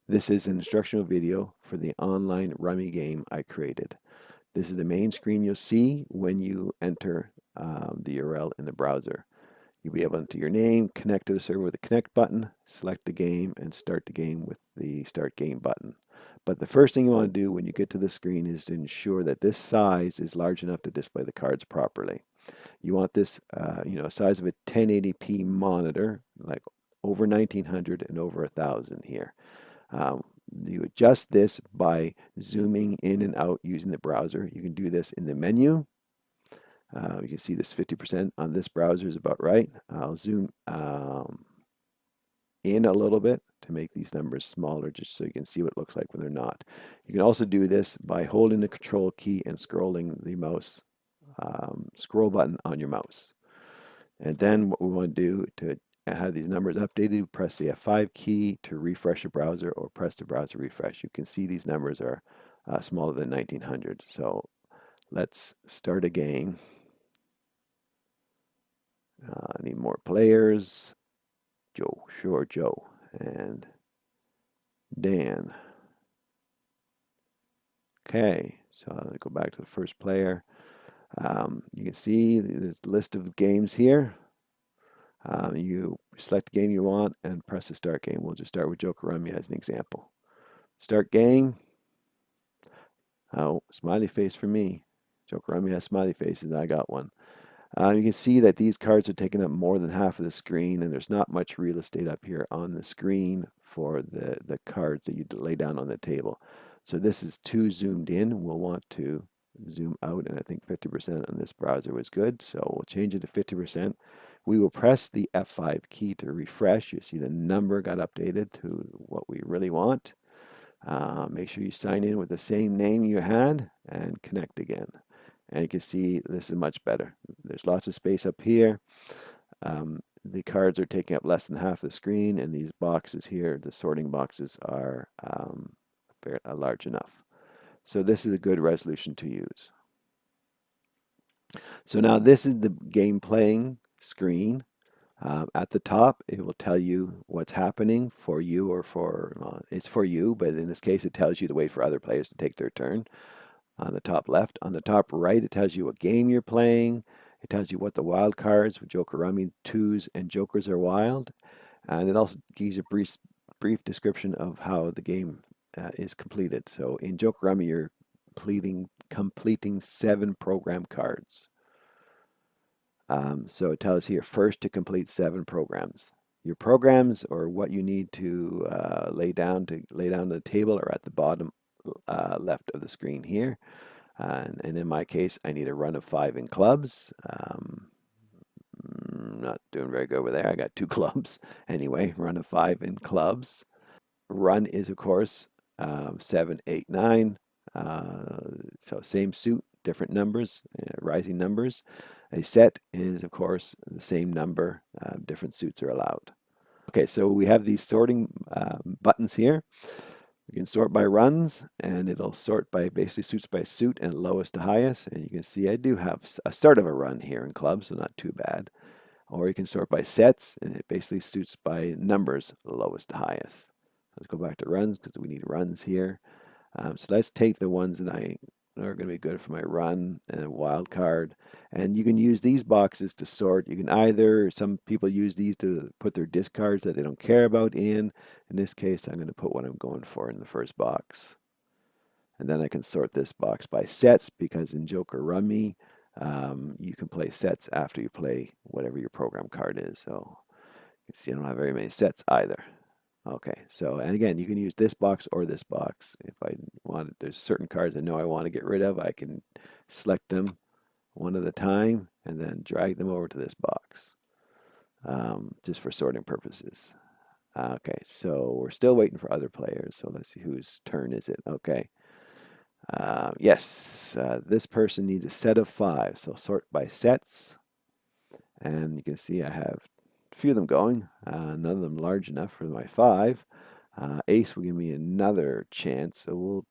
This is an instructional video for the online rummy game I created. This is the main screen you'll see when you enter the URL in the browser. You'll be able to enter your name, connect to the server with the connect button, select the game, and start the game with the start game button. But the first thing you want to do when you get to the screen is to ensure that this size is large enough to display the cards properly. You want this, size of a 1080p monitor, like over 1900 and over 1000 here. Um, you adjust this by zooming in and out using the browser. You can do this in the menu. You can see this 50% on this browser is about right. I'll zoom in a little bit to make these numbers smaller just so you can see what it looks like when they're not. You can also do this by holding the control key and scrolling the mouse scroll button on your mouse. And then what we want to do to have these numbers updated, press the F5 key to refresh the browser or press the browser refresh. You can see these numbers are smaller than 1900. So let's start a game. I need more players. Joe, sure, Joe. And Dan. Okay, so I'll go back to the first player. You can see there's a list of games here. You select the game you want and press the start game. We'll just start with Joker Rummy as an example. Start game. Oh, smiley face for me. Joker Rummy has smiley faces. I got one. You can see that these cards are taking up more than half of the screen, and there's not much real estate up here on the screen for the cards that you lay down on the table. So this is too zoomed in. We'll want to zoom out, and I think 50% on this browser was good, so we'll change it to 50%. We will press the F5 key to refresh. You see the number got updated to what we really want. Make sure you sign in with the same name you had and connect again. And you can see this is much better. There's lots of space up here. The cards are taking up less than half the screen, and these boxes here, the sorting boxes, are large enough. So this is a good resolution to use. So now this is the game playing screen. At the top, it will tell you what's happening for you or it's for you, but in this case, it tells you to wait for other players to take their turn. On the top left, on the top right, it tells you what game you're playing. It tells you what the wild cards with Joker Rummy, twos, and jokers are wild. And it also gives you a brief description of how the game is completed. So in Joker Rummy, you're completing 7 program cards. So it tells here first to complete 7 programs. Your programs or what you need to lay down to the table are at the bottom left of the screen here. And in my case, I need a run of 5 in clubs. Not doing very good over there. I got 2 clubs. Anyway, run of 5 in clubs. Run is, of course, 7, 8, 9. So same suit, different numbers, rising numbers. A set is, of course, the same number. Different suits are allowed. Okay, so we have these sorting buttons here. You can sort by runs, and it'll sort by basically suits by suit and lowest to highest. And you can see I do have a start of a run here in clubs, so not too bad. Or you can sort by sets, and it basically suits by numbers, lowest to highest. Let's go back to runs because we need runs here. So let's take the ones that I are going to be good for my run and a wild card. And you can use these boxes to sort. You can either, some people use these to put their discards that they don't care about in. In this case, I'm going to put what I'm going for in the first box. And then I can sort this box by sets because in Joker Rummy, you can play sets after you play whatever your program card is. So you can see I don't have very many sets either. Okay, so, and again, you can use this box or this box. If I want, there's certain cards I know I want to get rid of, I can select them one at a time and then drag them over to this box, just for sorting purposes. Okay, so we're still waiting for other players, so let's see whose turn is it. Okay. Yes, this person needs a set of 5, so sort by sets, and you can see I have a few of them going, none of them large enough for my 5. Ace will give me another chance, so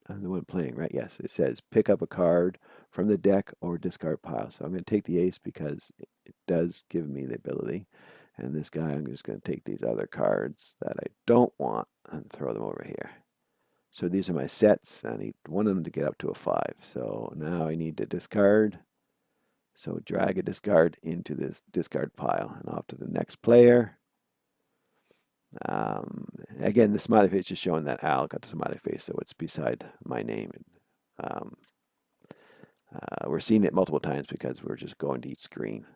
I'm the one playing, right? Yes, it says pick up a card from the deck or discard pile. So I'm going to take the ace because it does give me the ability. And this guy, I'm just going to take these other cards that I don't want and throw them over here. So these are my sets. I need one of them to get up to a 5. So now I need to discard. So drag a discard into this discard pile and off to the next player. Again, the smiley face is showing that Al got the smiley face, so it's beside my name. Um, we're seeing it multiple times because we're just going to each screen.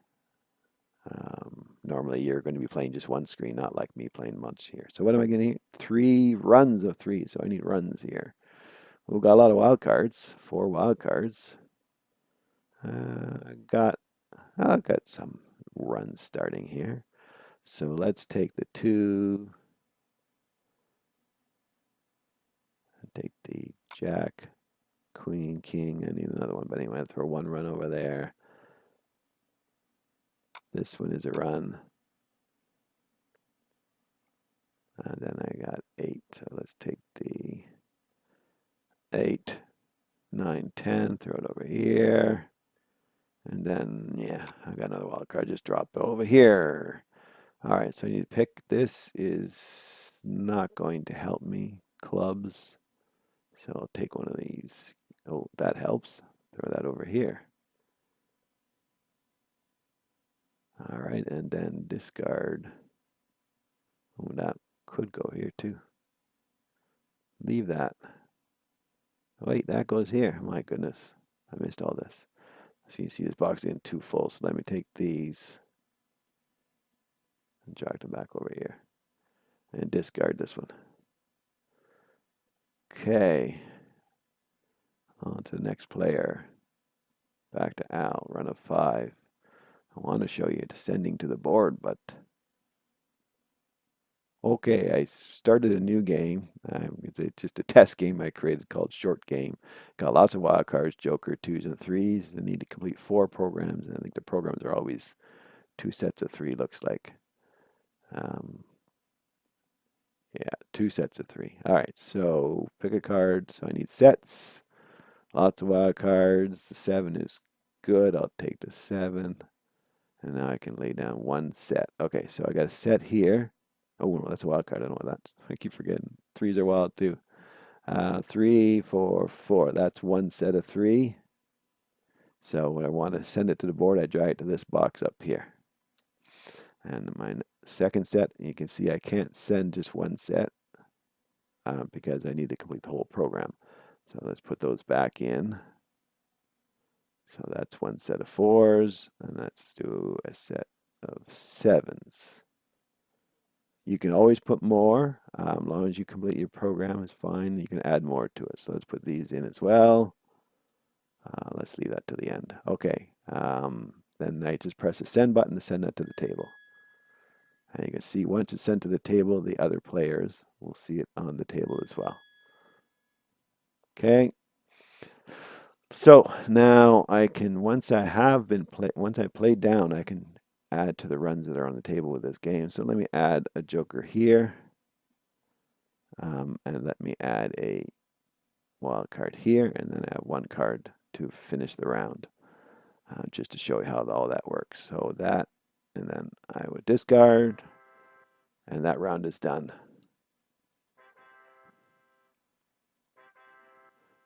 Normally, you're going to be playing just one screen, not like me playing much here. So what am I getting? 3 runs of 3. So I need runs here. We've got a lot of wild cards. 4 wild cards. I've got some runs starting here. So let's take the 2. Take the Jack, Queen, King. I need another one, but anyway, I'll throw 1 run over there. This one is a run. And then I got 8. So let's take the 8, 9, 10, throw it over here. And then, yeah, I got another wild card. Just drop it over here. All right, so I need to pick. This is not going to help me. Clubs. So I'll take one of these. Oh, that helps. Throw that over here. All right, and then discard. Oh, that could go here too. Leave that. Wait, that goes here. My goodness, I missed all this. So you can see this box is in 2 full. So let me take these and drag them back over here and discard this one. Okay, on to the next player. Back to Al, run of 5. I want to show you descending to the board, but okay, I started a new game. It's just a test game I created called Short Game. Got lots of wild cards, Joker, 2s and 3s. I need to complete 4 programs, and I think the programs are always 2 sets of 3, looks like. Yeah, 2 sets of 3. All right, so pick a card. So I need sets, lots of wild cards. The 7 is good. I'll take the 7. And now I can lay down 1 set. Okay, so I got a set here. Oh, no, that's a wild card. I don't know what that. I keep forgetting. 3s are wild too. 3, 4, 4. That's 1 set of 3. So when I want to send it to the board, I drag it to this box up here. And my second set, you can see I can't send just 1 set because I need to complete the whole program. So let's put those back in. So that's 1 set of 4s, and let's do a set of 7s. You can always put more, as long as you complete your program is fine. You can add more to it. So let's put these in as well. Let's leave that to the end. Okay, then I just press the send button to send that to the table. And you can see once it's sent to the table, the other players will see it on the table as well. Okay. So now I can, once I played down, I can add to the runs that are on the table with this game. So let me add a joker here. And let me add a wild card here, and then add 1 card to finish the round, just to show you how all that works. So that, and then I would discard, and that round is done.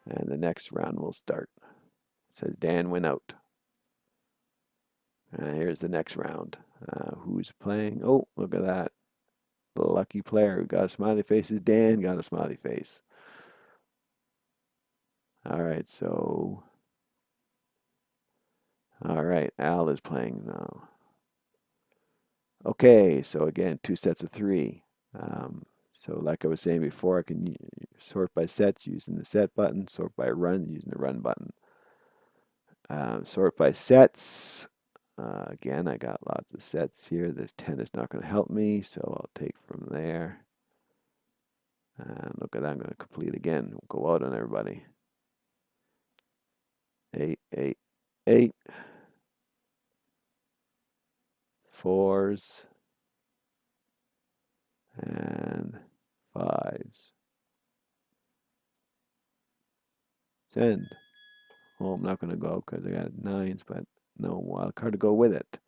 And the next round will start. It says Dan went out. Here's the next round. Who's playing? Oh, look at that. The lucky player who got a smiley face is Dan, got a smiley face. All right, so. All right, Al is playing now. Okay, so again, 2 sets of 3. So like I was saying before, I can sort by sets using the set button, sort by run using the run button. Sort by sets. Again, I got lots of sets here. This 10 is not going to help me, so I'll take from there. And look at that, I'm going to complete again. We'll go out on everybody. 8, 8, 8. 4s. And 5s. Send. Well, I'm not going to go because I got 9s, but no wild card to go with it.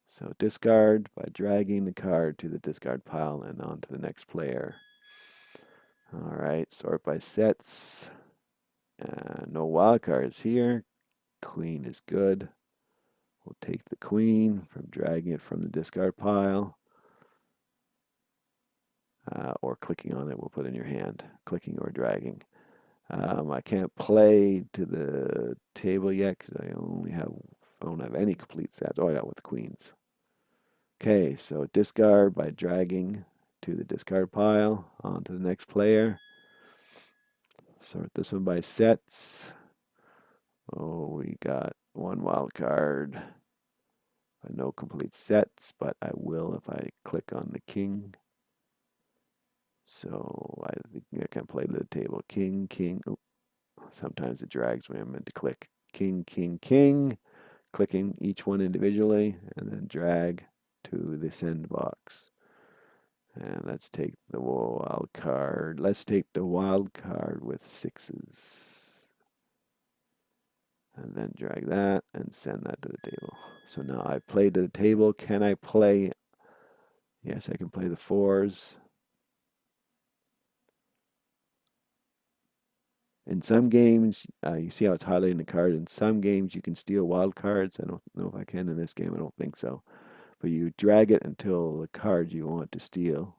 So discard by dragging the card to the discard pile and on to the next player. All right, sort by sets. No wild cards here. Queen is good. We'll take the queen from dragging it from the discard pile. Or clicking on it, we'll put in your hand. Clicking or dragging. I can't play to the table yet because I don't have any complete sets. Oh, I got with queens. Okay, so discard by dragging to the discard pile onto the next player. Sort this one by sets. Oh, we got one wild card. No complete sets, but I will if I click on the king. So I think I can play to the table. King, king. Oh, sometimes it drags when I'm meant to click. King, king, king. Clicking each one individually and then drag to the send box. And let's take the wild card. Let's take the wild card with sixes. And then drag that and send that to the table. So now I played to the table. Can I play? Yes, I can play the fours. In some games, you see how it's highlighting the card. In some games, you can steal wild cards. I don't know if I can in this game. I don't think so. But you drag it until the card you want to steal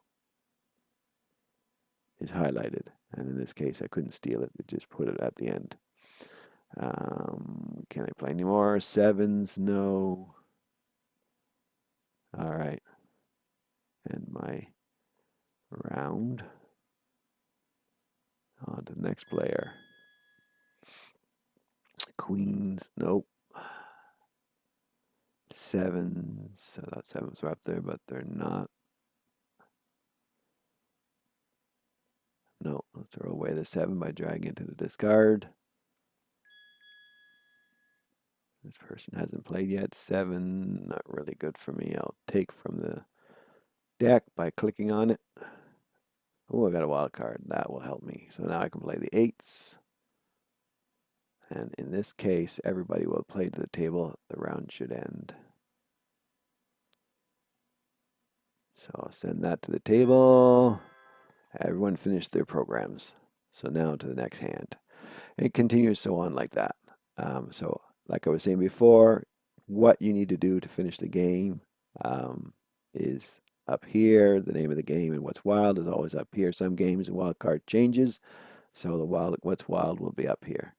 is highlighted. And in this case, I couldn't steal it. It just put it at the end. Can I play any more? Sevens? No. All right. And my round. On to the next player. Queens? Nope. Sevens. I thought sevens were up there, but they're not. No, I'll throw away the 7 by dragging it to the discard. This person hasn't played yet. 7, not really good for me. I'll take from the deck by clicking on it. Oh, I got a wild card. That will help me. So now I can play the 8s. And in this case, everybody will play to the table. The round should end. So I'll send that to the table. Everyone finished their programs. So now to the next hand. It continues so on like that. So like I was saying before, what you need to do to finish the game is up here. The name of the game and what's wild is always up here. Some games the wild card changes, so the what's wild will be up here.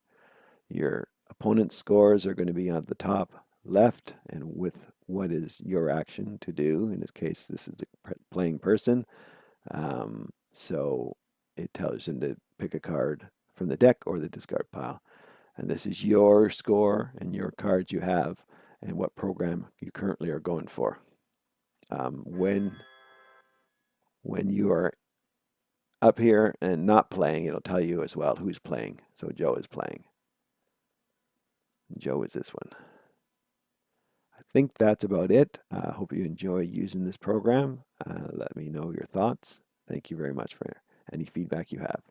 Your opponent's scores are going to be on the top left, and with what is your action to do. In this case, this is the playing person. So it tells them to pick a card from the deck or the discard pile. And this is your score and your cards you have and what program you currently are going for. When you are up here and not playing, it'll tell you as well who's playing. So Joe is playing. Joe is this one. I think that's about it. I hope you enjoy using this program. Let me know your thoughts. Thank you very much for any feedback you have.